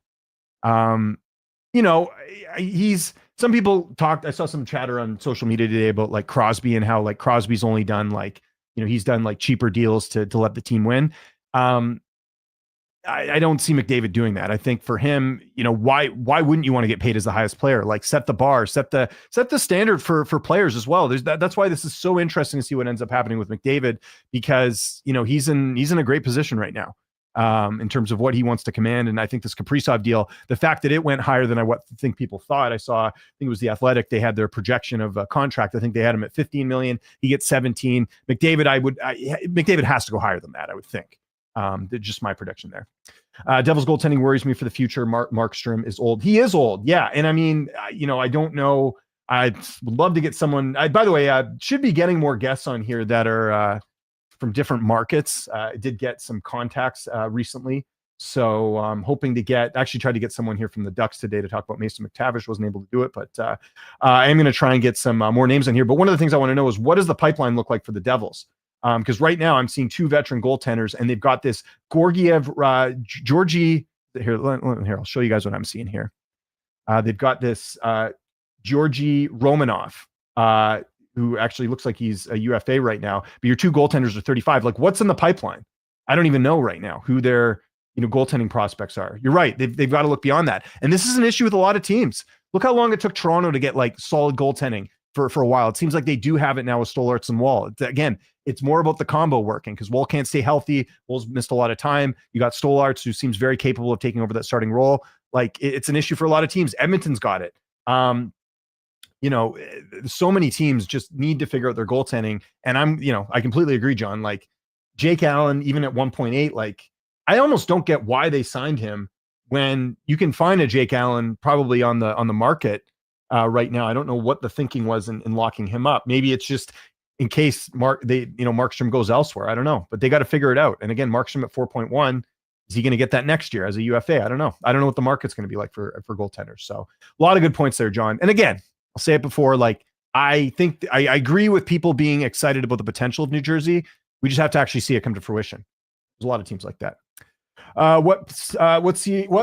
Some people talked, I saw some chatter on social media today about like Crosby and how like Crosby's only done like, he's done like cheaper deals to let the team win. I don't see McDavid doing that. I think for him, why wouldn't you want to get paid as the highest player? Like set the bar, set the standard for players as well. That's why this is so interesting to see what ends up happening with McDavid, because he's in a great position right now. In terms of what he wants to command. And I think this Kaprizov deal, the fact that it went higher than I think people thought. I think it was The Athletic. They had their projection of a contract. I think they had him at 15 million. He gets 17. McDavid, McDavid has to go higher than that, I would think. Just my prediction there. Devils goaltending worries me for the future. Markstrom is old. He is old. Yeah. And I mean, I don't know. I would love to get someone, by the way, should be getting more guests on here that are, from different markets. I did get some contacts recently. So I'm hoping to actually tried to get someone here from the Ducks today to talk about Mason McTavish. Wasn't able to do it, but I am going to try and get some more names on here. But one of the things I want to know is, what does the pipeline look like for the Devils? Because right now I'm seeing two veteran goaltenders, and they've got this Georgie. Here, I'll show you guys what I'm seeing here. They've got this Georgie Romanov, who actually looks like he's a UFA right now, but your two goaltenders are 35. Like, what's in the pipeline? I don't even know right now who their, goaltending prospects are. You're right. They've got to look beyond that. And this is an issue with a lot of teams. Look how long it took Toronto to get like solid goaltending for a while. It seems like they do have it now with Stolarz and Wall. It's more about the combo working, because Wall can't stay healthy. Wall's missed a lot of time. You got Stolarz, who seems very capable of taking over that starting role. Like, it's an issue for a lot of teams. Edmonton's got it. So many teams just need to figure out their goaltending. And I completely agree, John. Like, Jake Allen, even at 1.8, like, I almost don't get why they signed him when you can find a Jake Allen probably on the market right now. I don't know what the thinking was in locking him up. Maybe it's just in case Markstrom goes elsewhere. I don't know, but they got to figure it out. And again, Markstrom at 4.1, is he going to get that next year as a UFA? I don't know. I don't know what the market's going to be like for goaltenders. So a lot of good points there, John. And again, I'll say it before, like, I think I agree with people being excited about the potential of New Jersey. We just have to actually see it come to fruition. There's a lot of teams like that. What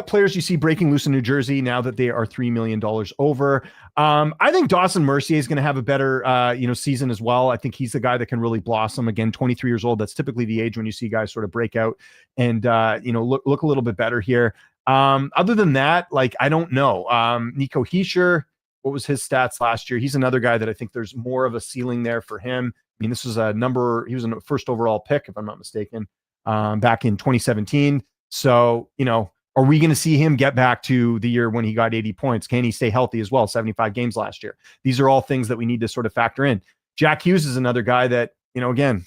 players do you see breaking loose in New Jersey now that they are $3 million over? I think Dawson Mercier is going to have a better season as well. I think he's the guy that can really blossom. Again, 23 years old. That's typically the age when you see guys sort of break out and look a little bit better here. Other than that, like, I don't know. Nico Hischier, what was his stats last year? He's another guy that I think there's more of a ceiling there for him. I mean, this was he was a first overall pick, if I'm not mistaken, back in 2017. So, are we going to see him get back to the year when he got 80 points? Can he stay healthy as well? 75 games last year. These are all things that we need to sort of factor in. Jack Hughes is another guy that, again,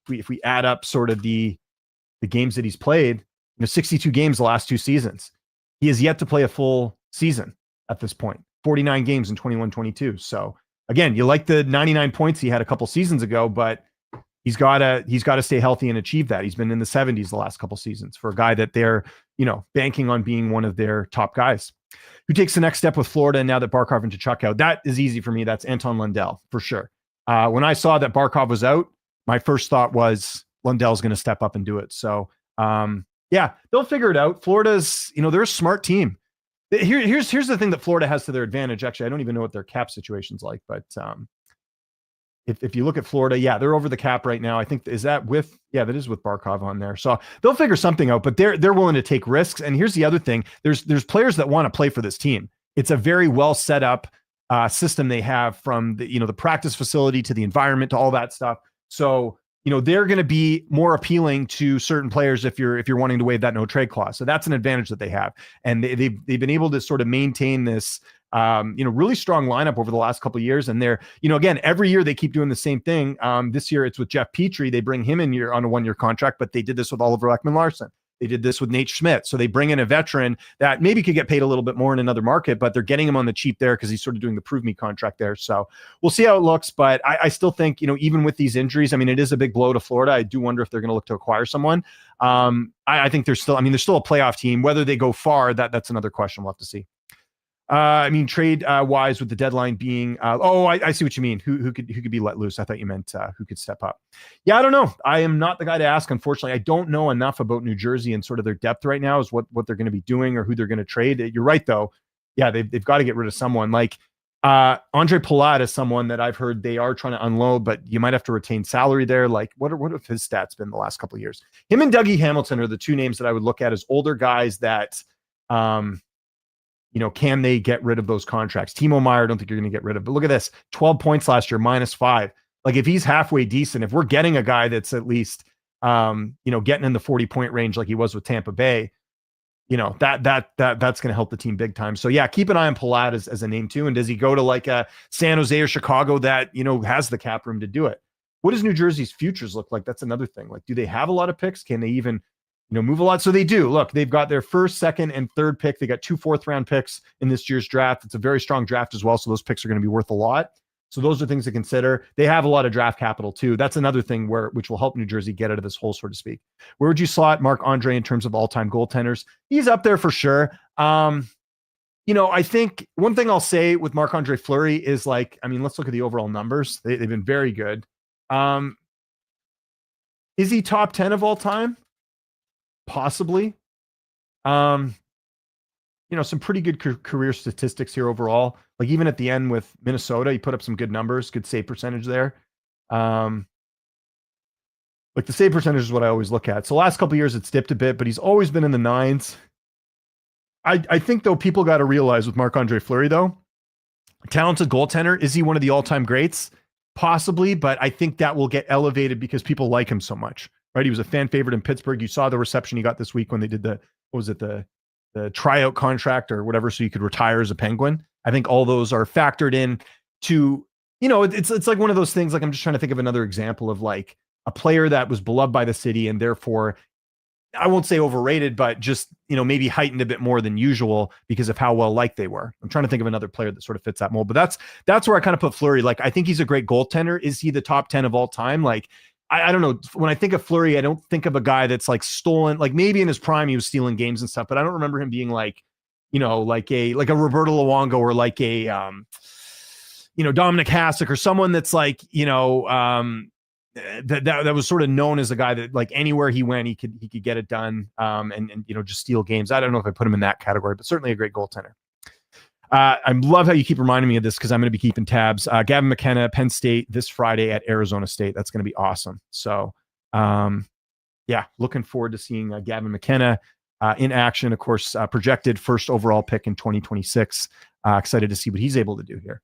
if we add up sort of the games that he's played, 62 games the last 2 seasons. He has yet to play a full season at this point. 49 games in 21-22. So again, you like the 99 points he had a couple seasons ago, but he's got to stay healthy and achieve that. He's been in the 70s the last couple seasons for a guy that they're, banking on being one of their top guys. Who takes the next step with Florida now that Barkov and Tkachuk out? That is easy for me. That's Anton Lundell for sure. When I saw that Barkov was out, my first thought was Lundell's going to step up and do it. So, yeah, they'll figure it out. Florida's, they're a smart team. Here's the thing that Florida has to their advantage. Actually, I don't even know what their cap situation's like, but if you look at Florida, yeah, they're over the cap right now. I think that is with Barkov on there. So they'll figure something out, but they're willing to take risks. And here's the other thing: there's players that want to play for this team. It's a very well set up system they have, from the practice facility to the environment to all that stuff. So they're going to be more appealing to certain players if you're wanting to waive that no trade clause. So that's an advantage that they have, and they've been able to sort of maintain this really strong lineup over the last couple of years. And they're, again, every year they keep doing the same thing. This year it's with Jeff Petrie. They bring him in on a 1-year contract, but they did this with Oliver Ekman-Larsson. They did this with Nate Schmidt. So they bring in a veteran that maybe could get paid a little bit more in another market, but they're getting him on the cheap there because he's sort of doing the prove me contract there. So we'll see how it looks. But I still think, even with these injuries, I mean, it is a big blow to Florida. I do wonder if they're going to look to acquire someone. I think they're still a playoff team. Whether they go far, that's another question. We'll have to see. Trade wise, with the deadline being, I see what you mean. Who could be let loose? I thought you meant who could step up. Yeah, I don't know. I am not the guy to ask. Unfortunately, I don't know enough about New Jersey and sort of their depth right now, is what they're going to be doing or who they're going to trade. You're right though. Yeah, they've got to get rid of someone. Like Andre Palat is someone that I've heard they are trying to unload, but you might have to retain salary there. Like, what have his stats been the last couple of years? Him and Dougie Hamilton are the two names that I would look at as older guys that, can they get rid of those contracts? Timo Meier, I don't think you're going to get rid of. But look at this, 12 points last year, -5. Like, if he's halfway decent, if we're getting a guy that's at least, getting in the 40-point range like he was with Tampa Bay, that's going to help the team big time. So yeah, keep an eye on Palat as a name too. And does he go to like a San Jose or Chicago that, has the cap room to do it? What does New Jersey's futures look like? That's another thing. Like, do they have a lot of picks? Can they even move a lot? So they do. Look, they've got their first, second, and third pick. They got 2 4th-round picks in this year's draft. It's a very strong draft as well, so those picks are going to be worth a lot. So those are things to consider. They have a lot of draft capital too. That's another thing which will help New Jersey get out of this hole, so to speak. Where would you slot Marc-Andre in terms of all-time goaltenders? He's up there for sure. I think one thing I'll say with Marc-Andre Fleury is, like, let's look at the overall numbers. They've been very good. Is he top 10 of all time? Possibly. Some pretty good career statistics here overall. Like, even at the end with Minnesota, he put up some good numbers, good save percentage there. Like, the save percentage is what I always look at. So last couple of years it's dipped a bit, but he's always been in the 9s. I think though, people got to realize with Marc-Andre Fleury though, talented goaltender. Is he one of the all-time greats? Possibly, but I think that will get elevated because people like him so much. Right, he was a fan favorite in Pittsburgh. You saw the reception he got this week when they did the tryout contract or whatever, so you could retire as a Penguin. I think all those are factored in to, it's like one of those things. Like, I'm just trying to think of another example of like a player that was beloved by the city and therefore, I won't say overrated, but just, maybe heightened a bit more than usual because of how well liked they were. I'm trying to think of another player that sort of fits that mold, but that's where I kind of put Fleury. Like, I think he's a great goaltender. Is he the top 10 of all time? Like, I don't know. When I think of Fleury, I don't think of a guy that's like stolen. Like, maybe in his prime he was stealing games and stuff, but I don't remember him being like, like a Roberto Luongo or like a Dominic Hasek or someone that's like, that was sort of known as a guy that like anywhere he went, he could get it done, and just steal games. I don't know if I put him in that category, but certainly a great goaltender. I love how you keep reminding me of this because I'm going to be keeping tabs. Gavin McKenna, Penn State this Friday at Arizona State. That's going to be awesome. So, looking forward to seeing Gavin McKenna in action. Of course, projected first overall pick in 2026. Excited to see what he's able to do here.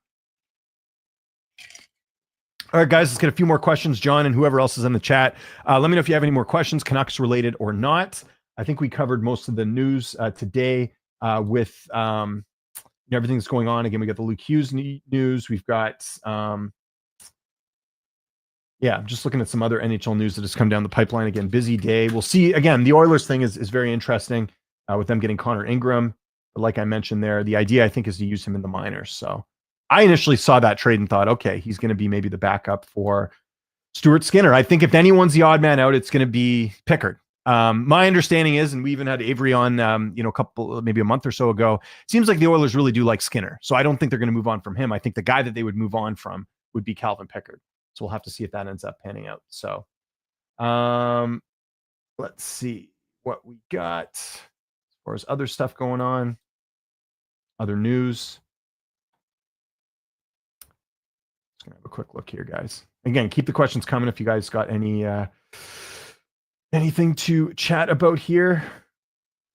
All right, guys, let's get a few more questions. John and whoever else is in the chat. Let me know if you have any more questions, Canucks related or not. I think we covered most of the news today with everything that's going on. Again, we got the Luke Hughes news. We've got, I'm just looking at some other NHL news that has come down the pipeline. Again, busy day. We'll see. Again, the Oilers thing is very interesting with them getting Connor Ingram. But like I mentioned there, the idea, I think, is to use him in the minors. So I initially saw that trade and thought, okay, he's going to be maybe the backup for Stuart Skinner. I think if anyone's the odd man out, it's going to be Pickard. My understanding is, and we even had Avery on, maybe a month or so ago, it seems like the Oilers really do like Skinner. So I don't think they're going to move on from him. I think the guy that they would move on from would be Calvin Pickard. So we'll have to see if that ends up panning out. So let's see what we got as far as other stuff going on, other news. Just going to have a quick look here, guys. Again, keep the questions coming if you guys got any anything to chat about here.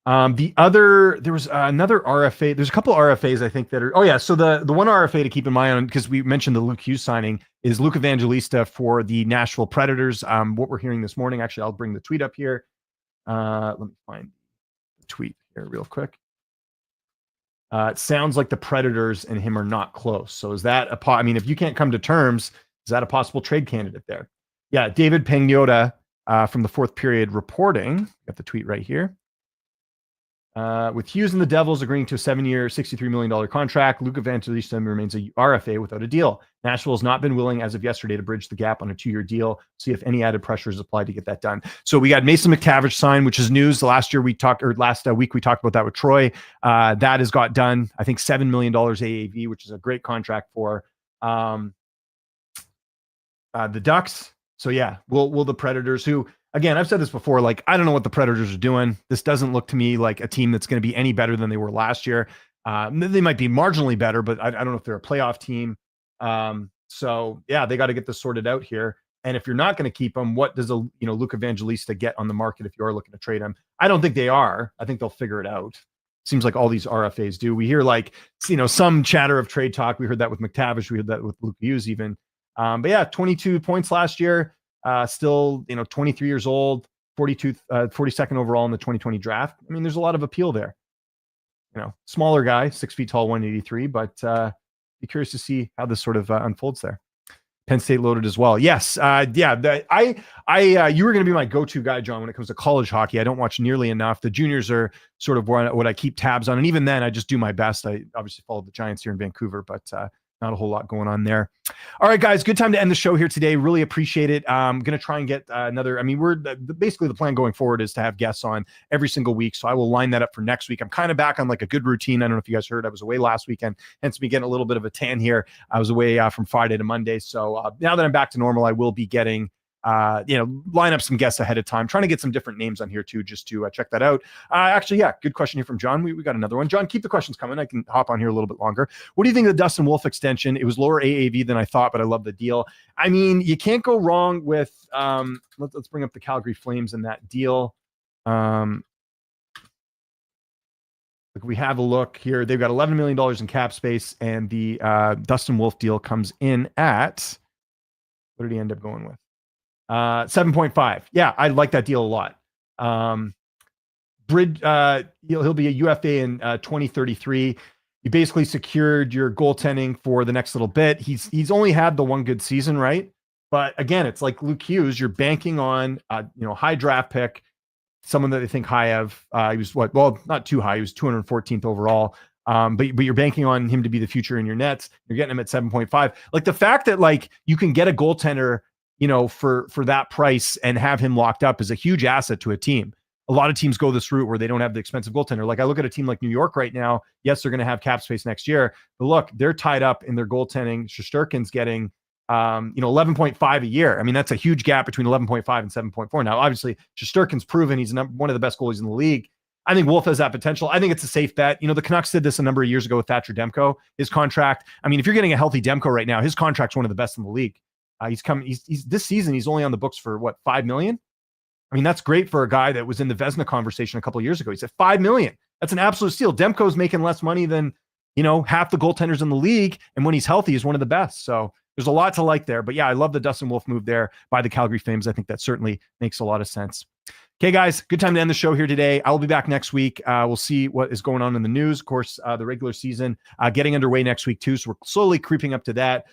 There was another RFA. There's a couple of RFAs I think that are, so the one RFA to keep in mind on, because we mentioned the Luke Hughes signing, is Luke Evangelista for the Nashville Predators. What we're hearing this morning, actually, I'll bring the tweet up here. Let me find the tweet here real quick. It sounds like the Predators and him are not close. So is that if you can't come to terms, is that a possible trade candidate there? Yeah, David Pagnotta from the Fourth Period reporting, got the tweet right here. With Hughes and the Devils agreeing to a 7-year, $63 million contract, Luke Evangelista remains a RFA without a deal. Nashville has not been willing as of yesterday to bridge the gap on a 2-year deal. See if any added pressure is applied to get that done. So we got Mason McTavish signed, which is news. Last week we talked about that with Troy. That has got done. I think $7 million AAV, which is a great contract for the Ducks. So yeah, will the Predators, who, again, I've said this before, like, I don't know what the Predators are doing. This doesn't look to me like a team that's going to be any better than they were last year. They might be marginally better, but I don't know if they're a playoff team. So yeah, they got to get this sorted out here. And if you're not going to keep him, what does Luke Evangelista get on the market if you are looking to trade him? I don't think they are. I think they'll figure it out. Seems like all these RFAs do. We hear some chatter of trade talk. We heard that with McTavish. We heard that with Luke Hughes even. But yeah, 22 points last year. Still, 23 years old, 42nd overall in the 2020 draft. I mean, there's a lot of appeal there. Smaller guy, 6 feet tall, 183, but be curious to see how this sort of unfolds there. Penn State loaded as well. Yes. You were going to be my go-to guy, John, when it comes to college hockey. I don't watch nearly enough. The juniors are sort of what I keep tabs on. And even then I just do my best. I obviously followed the Giants here in Vancouver, but not a whole lot going on there. All right, guys, good time to end the show here today. Really appreciate it. I'm going to try and get another, basically the plan going forward is to have guests on every single week. So I will line that up for next week. I'm kind of back on like a good routine. I don't know if you guys heard, I was away last weekend, hence me getting a little bit of a tan here. I was away from Friday to Monday. So now that I'm back to normal, I will be getting line up some guests ahead of time, trying to get some different names on here too, just to check that out. Good question here from John. We got another one. John, keep the questions coming. I can hop on here a little bit longer. What do you think of the Dustin Wolf extension? It was lower AAV than I thought, but I love the deal. I mean, you can't go wrong with, let's bring up the Calgary Flames in that deal. We have a look here. They've got $11 million in cap space, and the Dustin Wolf deal comes in at, what did he end up going with? 7.5. Yeah, I like that deal a lot. He'll be a UFA in 2033. You basically secured your goaltending for the next little bit. He's only had the one good season, right? But again, it's like Luke Hughes. You're banking on high draft pick, someone that they think high of. He was not too high. He was 214th overall. But you're banking on him to be the future in your nets. You're getting him at 7.5. Like the fact that you can get a goaltender for that price and have him locked up is a huge asset to a team. A lot of teams go this route where they don't have the expensive goaltender. Like I look at a team like New York right now. Yes, they're going to have cap space next year, but look, they're tied up in their goaltending. Shesterkin's getting 11.5 a year. I mean, that's a huge gap between 11.5 and 7.4. Now, obviously, Shesterkin's proven he's one of the best goalies in the league. I think Wolf has that potential. I think it's a safe bet. The Canucks did this a number of years ago with Thatcher Demko. His contract, I mean, if you're getting a healthy Demko right now, his contract's one of the best in the league. He's this season, he's only on the books for what, $5 million? I mean, that's great for a guy that was in the Vezina conversation a couple of years ago. He said $5 million. That's an absolute steal. Demko's making less money than, half the goaltenders in the league. And when he's healthy, he's one of the best. So there's a lot to like there. But yeah, I love the Dustin Wolf move there by the Calgary Flames. I think that certainly makes a lot of sense. Okay, guys, good time to end the show here today. I'll be back next week. We'll see what is going on in the news. Of course, the regular season getting underway next week too. So we're slowly creeping up to that.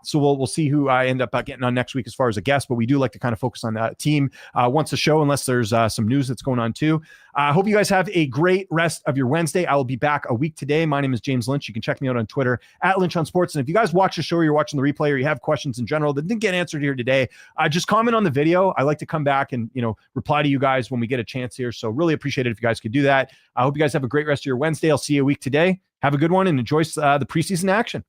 So we'll see who I end up getting on next week as far as a guest. But we do like to kind of focus on that team once a show, unless there's some news that's going on too. I hope you guys have a great rest of your Wednesday. I will be back a week today. My name is James Lynch. You can check me out on Twitter @LynchOnSports. And if you guys watch the show, or you're watching the replay, or you have questions in general that didn't get answered here today, just comment on the video. I like to come back and reply to you guys when we get a chance here. So really appreciate it if you guys could do that. I hope you guys have a great rest of your Wednesday. I'll see you a week today. Have a good one and enjoy the preseason action.